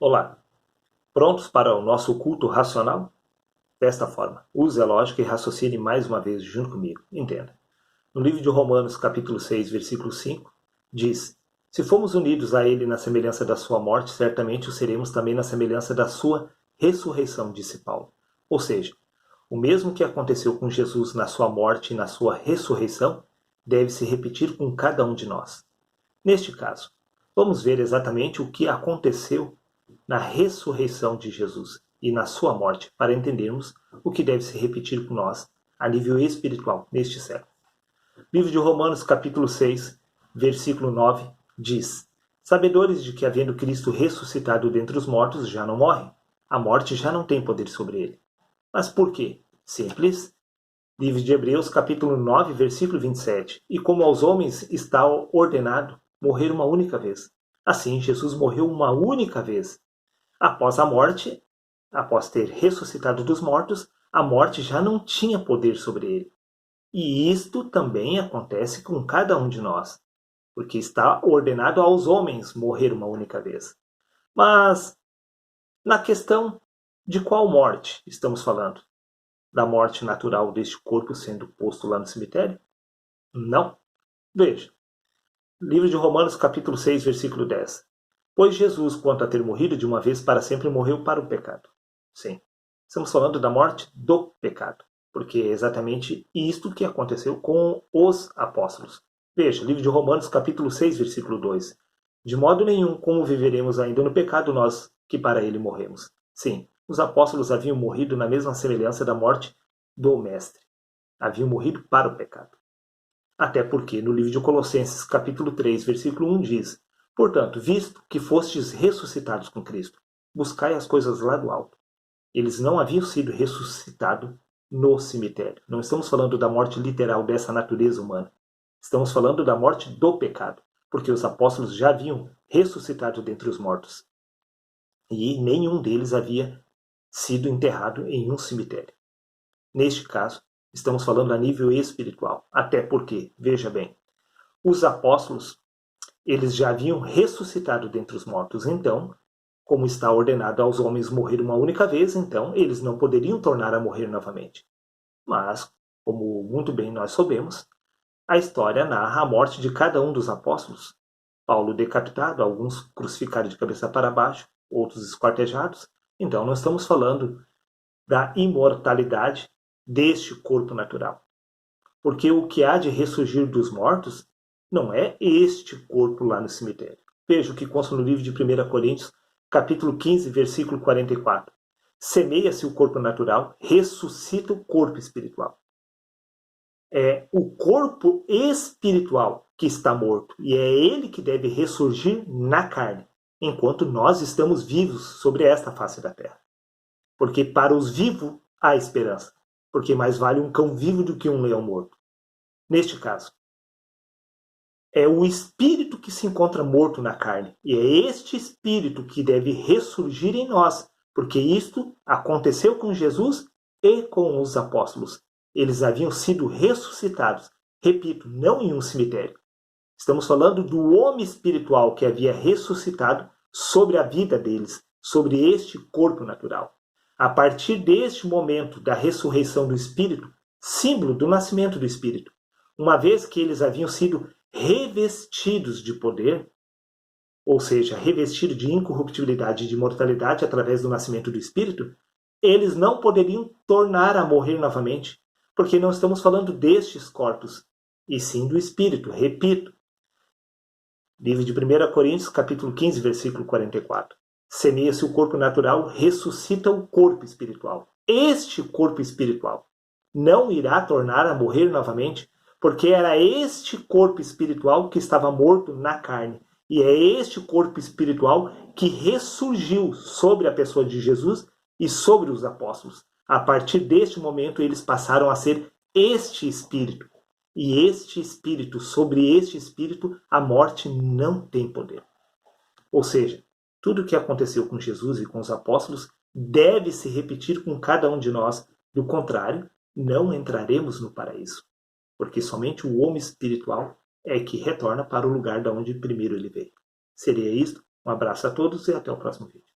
Olá, prontos para o nosso culto racional? Desta forma, use a lógica e raciocine mais uma vez junto comigo. Entenda. No livro de Romanos, capítulo 6, versículo 5, diz: Se fomos unidos a ele na semelhança da sua morte, certamente o seremos também na semelhança da sua ressurreição, disse Paulo. Ou seja, o mesmo que aconteceu com Jesus na sua morte e na sua ressurreição, deve se repetir com cada um de nós. Neste caso, vamos ver exatamente o que aconteceu na ressurreição de Jesus e na sua morte, para entendermos o que deve se repetir com nós a nível espiritual neste século. Livro de Romanos, capítulo 6, versículo 9, diz: Sabedores de que, havendo Cristo ressuscitado dentre os mortos, já não morre. A morte já não tem poder sobre ele. Mas por quê? Simples. Livro de Hebreus, capítulo 9, versículo 27. E como aos homens está ordenado morrer uma única vez, assim Jesus morreu uma única vez. Após a morte, após ter ressuscitado dos mortos, a morte já não tinha poder sobre ele. E isto também acontece com cada um de nós, porque está ordenado aos homens morrer uma única vez. Mas, na questão de qual morte estamos falando? Da morte natural deste corpo sendo posto lá no cemitério? Não. Veja, livro de Romanos, capítulo 6, versículo 10. Pois Jesus, quanto a ter morrido de uma vez para sempre, morreu para o pecado. Sim, estamos falando da morte do pecado, porque é exatamente isto que aconteceu com os apóstolos. Veja, livro de Romanos, capítulo 6, versículo 2. De modo nenhum, como viveremos ainda no pecado nós, que para ele morremos. Sim, os apóstolos haviam morrido na mesma semelhança da morte do Mestre. Haviam morrido para o pecado. Até porque no livro de Colossenses, capítulo 3, versículo 1 diz: Portanto, visto que fostes ressuscitados com Cristo, buscai as coisas lá do alto. Eles não haviam sido ressuscitados no cemitério. Não estamos falando da morte literal dessa natureza humana. Estamos falando da morte do pecado, porque os apóstolos já haviam ressuscitado dentre os mortos. E nenhum deles havia sido enterrado em um cemitério. Neste caso, estamos falando a nível espiritual. Até porque, veja bem, os apóstolos, eles já haviam ressuscitado dentre os mortos. Então, como está ordenado aos homens morrer uma única vez, então eles não poderiam tornar a morrer novamente. Mas, como muito bem nós sabemos, a história narra a morte de cada um dos apóstolos. Paulo decapitado, alguns crucificados de cabeça para baixo, outros esquartejados. Então, não estamos falando da imortalidade deste corpo natural. Porque o que há de ressurgir dos mortos não é este corpo lá no cemitério. Veja o que consta no livro de 1 Coríntios, capítulo 15, versículo 44. Semeia-se o corpo natural, ressuscita o corpo espiritual. É o corpo espiritual que está morto, e é ele que deve ressurgir na carne, enquanto nós estamos vivos sobre esta face da terra. Porque para os vivos há esperança, porque mais vale um cão vivo do que um leão morto. Neste caso, é o espírito que se encontra morto na carne, e é este espírito que deve ressurgir em nós, porque isto aconteceu com Jesus e com os apóstolos. Eles haviam sido ressuscitados, repito, não em um cemitério. Estamos falando do homem espiritual que havia ressuscitado sobre a vida deles, sobre este corpo natural. A partir deste momento da ressurreição do espírito, símbolo do nascimento do espírito, uma vez que eles haviam sido revestidos de poder, ou seja, revestidos de incorruptibilidade e de imortalidade através do nascimento do espírito, eles não poderiam tornar a morrer novamente, porque não estamos falando destes corpos, e sim do espírito, repito. Livro de 1 Coríntios, capítulo 15, versículo 44. Semeia-se o corpo natural, ressuscita o corpo espiritual. Este corpo espiritual não irá tornar a morrer novamente, porque era este corpo espiritual que estava morto na carne. E é este corpo espiritual que ressurgiu sobre a pessoa de Jesus e sobre os apóstolos. A partir deste momento, eles passaram a ser este espírito. E este espírito, sobre este espírito, a morte não tem poder. Ou seja, tudo o que aconteceu com Jesus e com os apóstolos deve se repetir com cada um de nós. Do contrário, não entraremos no paraíso. Porque somente o homem espiritual é que retorna para o lugar de onde primeiro ele veio. Seria isto. Um abraço a todos e até o próximo vídeo.